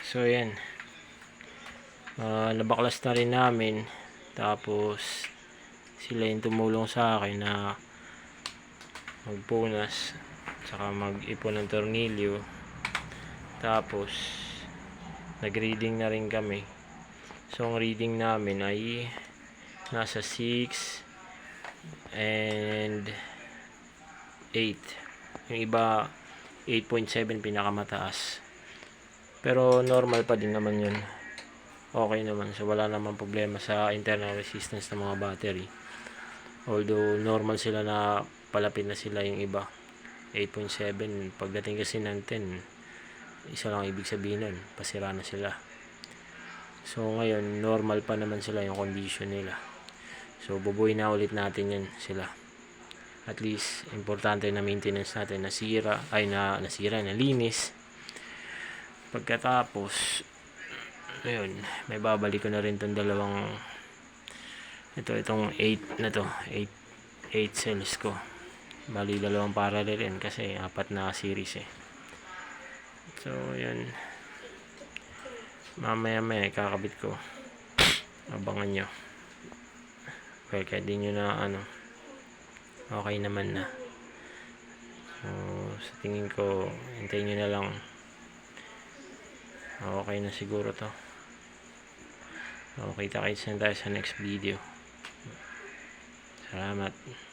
So yan, nabaklas na rin namin. Tapos sila yung tumulong sa akin na magpunas saka mag-ipon ng tornilyo. Tapos nag-reading na rin kami. So ang reading namin ay nasa 6 and 8. Yung iba 8.7 pinakamataas. Pero normal pa din naman yun. Okay naman. So wala naman problema sa internal resistance ng mga battery. Although normal sila na palapit na sila yung iba. 8.7. Pagdating kasi ng 10, isa lang ibig sabihin nun, pasira na sila. So ngayon normal pa naman sila yung condition nila. So bubuin na ulit natin yan sila. At least importante na maintenance natin, nasira linis. Pagkatapos ayun, may babalik ko na rin tong dalawang itong 8 na to, 8 cells ko. Bali dalawang parallel rin kasi 4 na series eh. So yun, mamaya kakabit ko, abangan nyo. Well, kahit di nyo na okay naman na. So sa tingin ko hintayin nyo na lang. Okay na siguro to. Okay, kita-kits na tayo sa next video. Salamat.